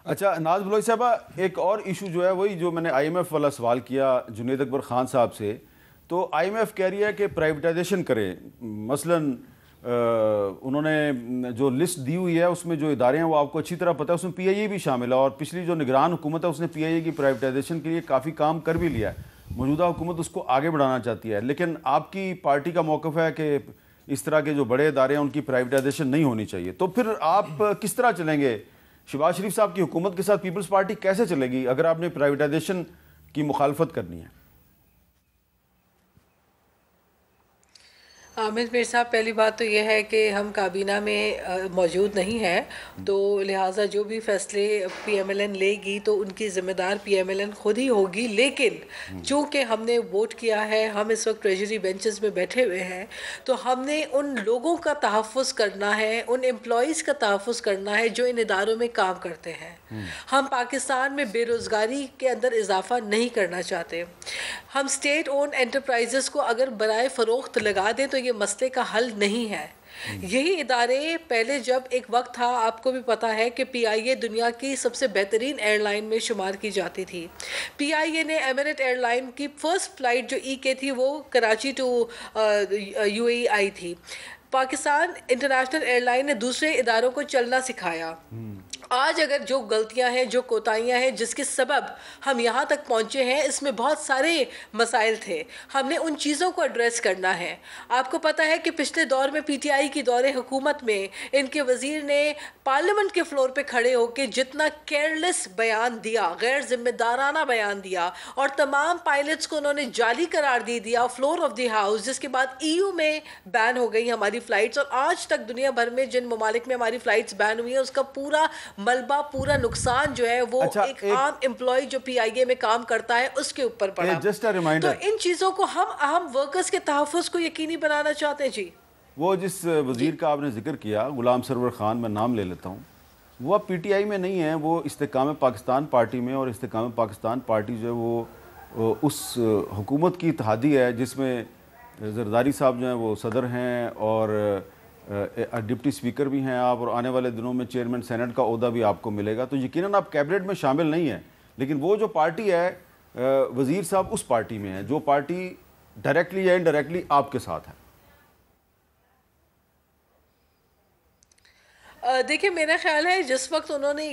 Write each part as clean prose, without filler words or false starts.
اچھا ناز بلوچ صاحبہ، ایک اور ایشو جو ہے وہی جو میں نے آئی ایم ایف والا سوال کیا جنید اکبر خان صاحب سے، تو آئی ایم ایف کہہ رہی ہے کہ پرائیویٹائزیشن کریں. مثلاً انہوں نے جو لسٹ دی ہوئی ہے اس میں جو ادارے ہیں وہ آپ کو اچھی طرح پتہ ہے، اس میں پی آئی اے بھی شامل ہے، اور پچھلی جو نگران حکومت ہے اس نے پی آئی اے کی پرائیویٹائزیشن کے لیے کافی کام کر بھی لیا ہے. موجودہ حکومت اس کو آگے بڑھانا چاہتی ہے، لیکن آپ کی پارٹی کا موقف ہے کہ اس طرح کے جو بڑے ادارے ہیں ان کی پرائیویٹائزیشن نہیں ہونی چاہیے. تو پھر آپ کس طرح چلیں گے؟ شہباز شریف صاحب کی حکومت کے ساتھ پیپلز پارٹی کیسے چلے گی اگر آپ نے پرائیویٹائزیشن کی مخالفت کرنی ہے؟ عامر میر صاحب، پہلی بات تو یہ ہے کہ ہم کابینہ میں موجود نہیں ہیں، تو لہٰذا جو بھی فیصلے پی ایم ایل این لے گی تو ان کی ذمہ دار پی ایم ایل این خود ہی ہوگی. لیکن چونکہ ہم نے ووٹ کیا ہے، ہم اس وقت ٹریجری بینچز میں بیٹھے ہوئے ہیں، تو ہم نے ان لوگوں کا تحفظ کرنا ہے، ان امپلائیز کا تحفظ کرنا ہے جو ان اداروں میں کام کرتے ہیں. ہم پاکستان میں بے روزگاری کے اندر اضافہ نہیں کرنا چاہتے. ہم اسٹیٹ اون انٹرپرائزز کو اگر برائے فروخت لگا دیں تو یہ مسئلے کا حل نہیں ہے. یہی ادارے پہلے جب ایک وقت تھا، آپ کو بھی پتا ہے کہ پی آئی اے دنیا کی سب سے بہترین ایئر لائن میں شمار کی جاتی تھی. پی آئی اے نے ایمریٹ ایئر لائن کی فرسٹ فلائٹ جو ای کے تھی وہ کراچی ٹو یو اے ای آئی تھی. پاکستان انٹرنیشنل ایئر لائن نے دوسرے اداروں کو چلنا سکھایا. آج اگر جو غلطیاں ہیں، جو کوتاہیاں ہیں جس کے سبب ہم یہاں تک پہنچے ہیں، اس میں بہت سارے مسائل تھے. ہم نے ان چیزوں کو ایڈریس کرنا ہے. آپ کو پتا ہے کہ پچھلے دور میں پی ٹی آئی کی دور حکومت میں ان کے وزیر نے پارلیمنٹ کے فلور پہ کھڑے ہو کے جتنا کیئرلیس بیان دیا، غیر ذمہ دارانہ بیان دیا، اور تمام پائلٹس کو انہوں نے جعلی قرار دیا فلور آف دی ہاؤس، جس کے بعد ای یو میں بین ہو گئی ہماری فلائٹس. اور آج تک دنیا بھر میں جن ممالک میں ہماری فلائٹس بین ہوئی ہیں اس کا پورا ملبہ، پورا نقصان جو ہے وہ ایک عام امپلائی جو پی آئی اے میں کام کرتا ہے اس کے اوپر پڑا. تو ان چیزوں کو ہم ورکرز کے تحفظ کو یقینی بنانا چاہتے ہیں. جی، وہ جس وزیر کا آپ نے ذکر کیا، غلام سرور خان، میں نام لے لیتا ہوں، وہ اب پی ٹی آئی میں نہیں ہے، وہ استحکام پاکستان پارٹی میں، اور استحکام پاکستان پارٹی جو ہے وہ اس حکومت کی اتحادی ہے جس میں زرداری صاحب جو ہیں وہ صدر ہیں، اور ڈپٹی اسپیکر بھی ہیں آپ، اور آنے والے دنوں میں چیئرمین سینٹ کا عہدہ بھی آپ کو ملے گا. تو یقیناً آپ کیبنٹ میں شامل نہیں ہیں، لیکن وہ جو پارٹی ہے وزیر صاحب اس پارٹی میں ہے جو پارٹی ڈائریکٹلی یا انڈائریکٹلی آپ کے ساتھ ہے. دیکھیں، میرا خیال ہے جس وقت انہوں نے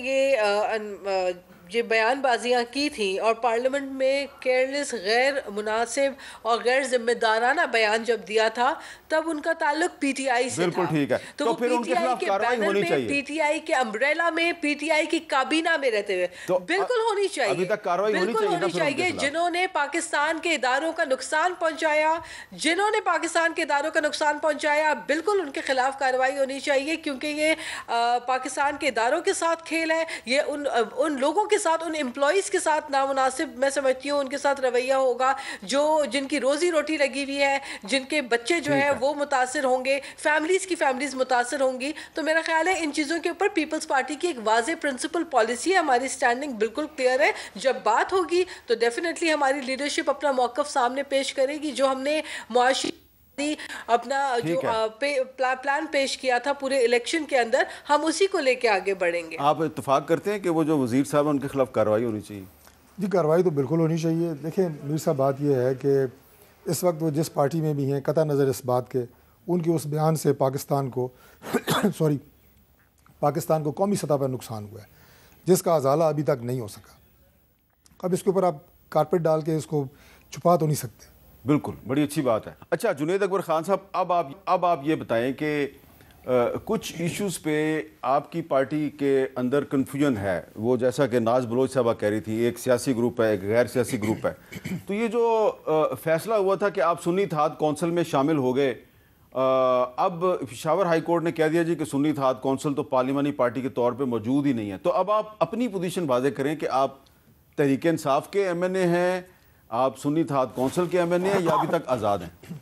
یہ بیان بازیاں کی تھیں اور پارلیمنٹ میں کیئرلیس، غیر مناسب اور غیر ذمہ دارانہ بیان جب دیا تھا، تب ان کا تعلق پی ٹی آئی سے بالکل تھا. ٹھیک ہے. تو پھر پی ان کے ٹی آئی خلاف کے کارروائی بینر ہونی میں، چاہیے، پی ٹی آئی کے امبریلا میں، پی ٹی آئی کی کابینہ میں رہتے ہوئے بالکل ہونی چاہیے. ابھی تک کارروائی ہونی بالکل چاہیے ہونی چاہیے. جنہوں نے پاکستان کے اداروں کا نقصان پہنچایا، جنہوں نے پاکستان کے اداروں کا نقصان پہنچایا، بالکل ان کے خلاف کارروائی ہونی چاہیے، کیونکہ یہ پاکستان کے اداروں کے ساتھ کھیل ہے. یہ ان لوگوں کے ساتھ، ان امپلائیز کے ساتھ نامناسب میں سمجھتی ہوں ان کے ساتھ رویہ ہوگا جن کی روزی روٹی لگی ہوئی ہے، جن کے بچے جو ہیں وہ متاثر ہوں گے، فیملیز متاثر ہوں گی. تو میرا خیال ہے ان چیزوں کے اوپر پیپلز پارٹی کی ایک واضح پرنسپل پالیسی ہے. ہماری سٹینڈنگ بالکل کلیئر ہے. جب بات ہوگی تو ڈیفینیٹلی ہماری لیڈرشپ اپنا موقف سامنے پیش کرے گی. جو ہم نے معاشی اپنا جو پلان پیش کیا تھا پورے الیکشن کے اندر، ہم اسی کو لے کے آگے بڑھیں گے. آپ اتفاق کرتے ہیں کہ وہ جو وزیر صاحب ہیں ان کے خلاف کارروائی ہونی چاہیے؟ جی، کارروائی تو بالکل ہونی چاہیے. دیکھیں میر صاحب، بات یہ ہے کہ اس وقت وہ جس پارٹی میں بھی ہیں، قطع نظر اس بات کے ان کے اس بیان سے پاکستان کو پاکستان کو قومی سطح پر نقصان ہوا ہے جس کا ازالہ ابھی تک نہیں ہو سکا. اب اس کے اوپر آپ کارپیٹ ڈال کے اس کو چھپا تو نہیں سکتے. بالکل، بڑی اچھی بات ہے. اچھا جنید اکبر خان صاحب، اب آپ یہ بتائیں کہ کچھ ایشوز پہ آپ کی پارٹی کے اندر کنفیوژن ہے. وہ جیسا کہ ناز بلوچ صاحبہ کہہ رہی تھی، ایک سیاسی گروپ ہے، ایک غیر سیاسی گروپ ہے. تو یہ جو فیصلہ ہوا تھا کہ آپ سنی اتحاد کونسل میں شامل ہو گئے، اب پشاور ہائی کورٹ نے کہہ دیا جی کہ سنی اتحاد کونسل تو پارلیمانی پارٹی کے طور پہ موجود ہی نہیں ہے. تو اب آپ اپنی پوزیشن واضح کریں کہ آپ تحریک انصاف کے ایم این اے ہیں، آپ سنی اتحاد کونسل کے ایم این اے ہیں، یا ابھی تک آزاد ہیں؟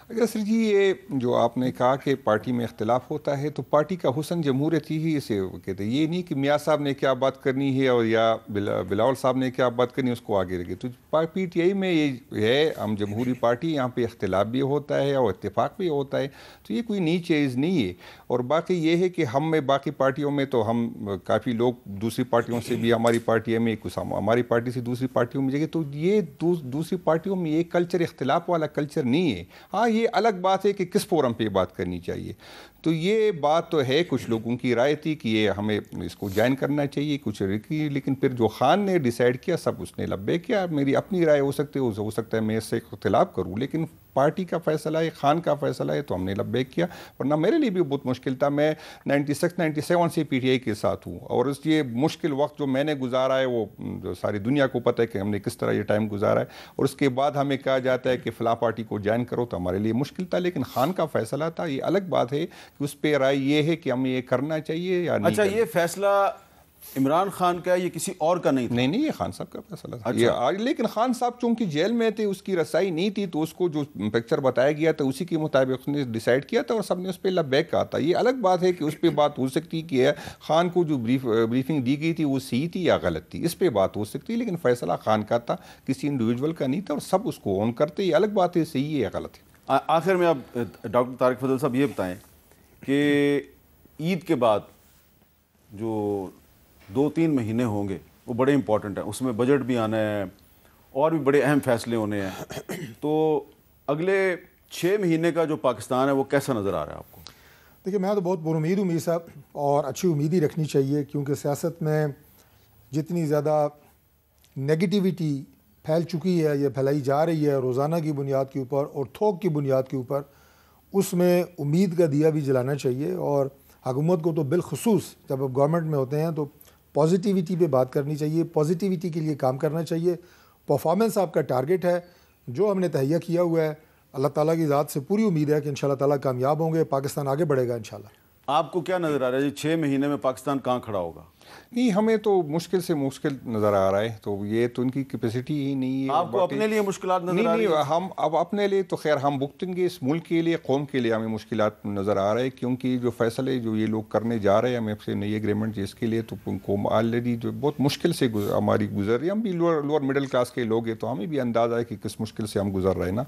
اگر سر جی یہ جو آپ نے کہا کہ پارٹی میں اختلاف ہوتا ہے تو پارٹی کا حسن جمہوریت ہی اسے کہتے ہیں. یہ نہیں کہ میاں صاحب نے کیا بات کرنی ہے اور یا بلاول صاحب نے کیا بات کرنی ہے اس کو آگے رکھے. تو پی ٹی آئی میں یہ ہے ہم جمہوری پارٹی, یہاں پہ اختلاف بھی ہوتا ہے اور اتفاق بھی ہوتا ہے, تو یہ کوئی نئی چیز نہیں ہے. اور باقی یہ ہے کہ ہم میں باقی پارٹیوں میں تو ہم کافی لوگ دوسری پارٹیوں سے بھی ہماری پارٹی میں کچھ ہماری پارٹی سے دوسری پارٹیوں میں جگہ, تو یہ دوسری پارٹیوں میں یہ کلچر اختلاف والا کلچر نہیں ہے. ہاں یہ الگ بات ہے کہ کس فورم پہ بات کرنی چاہیے. تو یہ بات تو ہے کچھ لوگوں کی رائے تھی کہ یہ ہمیں اس کو جوائن کرنا چاہیے, کچھ رکی, لیکن پھر جو خان نے ڈیسائیڈ کیا سب اس نے لبے کیا. میری اپنی رائے ہو سکتا ہے میں اس سے اختلاف کروں, لیکن پارٹی کا فیصلہ ہے, خان کا فیصلہ ہے, تو ہم نے لبے کیا. ورنہ میرے لیے بھی بہت مشکل تھا. میں 96-97 سے پی ٹی آئی کے ساتھ ہوں, اور اس یہ مشکل وقت جو میں نے گزارا ہے وہ ساری دنیا کو پتہ ہے کہ ہم نے کس طرح یہ ٹائم گزارا ہے. اور اس کے بعد ہمیں کہا جاتا ہے کہ فلاں پارٹی کو جوائن کرو, تو ہمارے لیے مشکل تھا. لیکن خان کا فیصلہ تھا. یہ الگ بات ہے کہ اس پہ رائے یہ ہے کہ ہمیں یہ کرنا چاہیے یا نہیں. اچھا, یہ فیصلہ عمران خان کا یہ کسی اور کا نہیں تھا؟ نہیں, یہ خان صاحب کا فیصلہ تھا. لیکن خان صاحب چونکہ جیل میں تھے, اس کی رسائی نہیں تھی, تو اس کو جو پکچر بتایا گیا تھا اسی کے مطابق اس نے ڈیسائیڈ کیا تھا, اور سب نے اس پہ لبیک کہا تھا. یہ الگ بات ہے کہ اس پہ بات ہو سکتی کہ خان کو جو بریفنگ دی گئی تھی وہ صحیح تھی یا غلط تھی, اس پہ بات ہو سکتی, لیکن فیصلہ خان کا تھا, کسی انڈیویجول کا نہیں تھا, اور سب اس کو اون کرتے. یہ الگ بات ہے صحیح ہے یا غلط ہے. آخر میں آپ ڈاکٹر طارق فضل صاحب یہ بتائیں کہ عید کے بعد جو 2-3 مہینے ہوں گے وہ بڑے امپورٹنٹ ہیں, اس میں بجٹ بھی آنا ہے اور بھی بڑے اہم فیصلے ہونے ہیں. تو اگلے 6 مہینے کا جو پاکستان ہے وہ کیسا نظر آ رہا ہے آپ کو؟ دیکھیے, میں تو بہت پر امید ہوں میر صاحب, اور اچھی امید ہی رکھنی چاہیے, کیونکہ سیاست میں جتنی زیادہ نیگیٹیوٹی پھیل چکی ہے یا پھیلائی جا رہی ہے روزانہ کی بنیاد کے اوپر اور تھوک کی بنیاد کے اوپر, اس میں امید کا دیا بھی جلانا چاہیے. اور حکومت کو تو بالخصوص جب آپ گورنمنٹ میں ہوتے ہیں تو پازیٹیوٹی پہ بات کرنی چاہیے, پازیٹیوٹی کے لیے کام کرنا چاہیے. پرفارمنس آپ کا ٹارگٹ ہے جو ہم نے تہیہ کیا ہوا ہے, اللہ تعالیٰ کی ذات سے پوری امید ہے کہ انشاءاللہ تعالیٰ کامیاب ہوں گے, پاکستان آگے بڑھے گا انشاءاللہ. آپ کو کیا نظر آ رہا ہے 6 مہینے میں پاکستان کہاں کھڑا ہوگا؟ نہیں, ہمیں تو مشکل سے مشکل نظر آ رہا ہے, تو یہ تو ان کی کیپیسٹی ہی نہیں ہے. آپ کو اپنے لیے مشکلات نظر آ رہی ہیں؟ ہم اب اپنے لیے تو خیر ہم بھگتیں گے, اس ملک کے لیے, قوم کے لیے ہمیں مشکلات نظر آ رہے ہیں, کیونکہ جو فیصلے جو یہ لوگ کرنے جا رہے ہیں ہمیں سے نئی ایگریمنٹ جس کے لیے, تو ان کو آلریڈی جو بہت مشکل سے ہماری گزر رہی ہے. ہم بھی لوور مڈل کلاس کے لوگ ہیں, تو ہمیں بھی اندازہ ہے کہ کس مشکل سے ہم گزر رہے ہیں نا.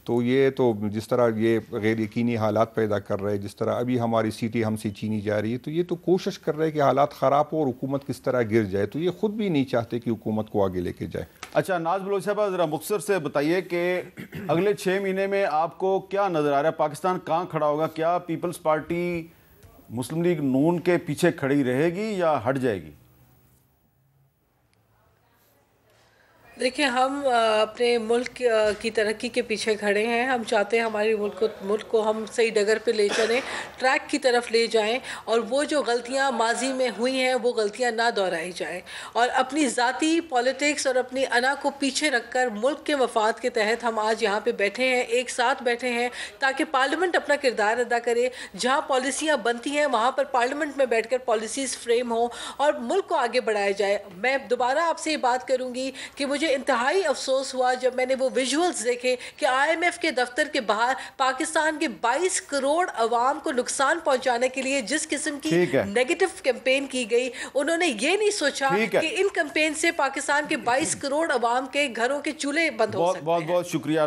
تو یہ تو جس طرح یہ غیر یقینی حالات پیدا کر رہے ہیں, جس طرح ابھی ہماری سیٹیں ہم سے چینی جا رہی ہے, تو یہ تو کوشش کر رہے ہیں کہ حالات خراب ہو اور حکومت کس طرح گر جائے. تو یہ خود بھی نہیں چاہتے کہ حکومت کو آگے لے کے جائے. اچھا, ناز بلوچ صاحب ذرا مختصر سے بتائیے کہ اگلے 6 مہینے میں آپ کو کیا نظر آ رہا ہے, پاکستان کہاں کھڑا ہوگا؟ کیا پیپلز پارٹی مسلم لیگ نون کے پیچھے کھڑی رہے گی یا ہٹ جائے گی؟ دیکھیں, ہم اپنے ملک کی ترقی کے پیچھے کھڑے ہیں. ہم چاہتے ہیں ہمارے ملک کو ہم صحیح ڈگر پہ لے چلیں, ٹریک کی طرف لے جائیں, اور وہ جو غلطیاں ماضی میں ہوئی ہیں وہ غلطیاں نہ دہرائی جائیں, اور اپنی ذاتی پولیٹکس اور اپنی انا کو پیچھے رکھ کر ملک کے مفاد کے تحت ہم آج یہاں پہ بیٹھے ہیں, ایک ساتھ بیٹھے ہیں, تاکہ پارلیمنٹ اپنا کردار ادا کرے. جہاں پالیسیاں بنتی ہیں وہاں پر پارلیمنٹ میں بیٹھ کر پالیسیز فریم ہوں اور ملک کو آگے بڑھایا جائے. میں دوبارہ آپ سے یہ بات کروں گی کہ مجھے انتہائی افسوس ہوا جب میں نے وہ ویژولز دیکھے کہ IMF کے دفتر کے باہر پاکستان کے 22 کروڑ عوام کو نقصان پہنچانے کے لیے جس قسم کی نیگیٹو کیمپین کی گئی, انہوں نے یہ نہیں سوچا کہ ان کیمپین سے پاکستان کے 22 کروڑ عوام کے گھروں کے چولہے بند ہو سکتے ہیں. بہت بہت شکریہ.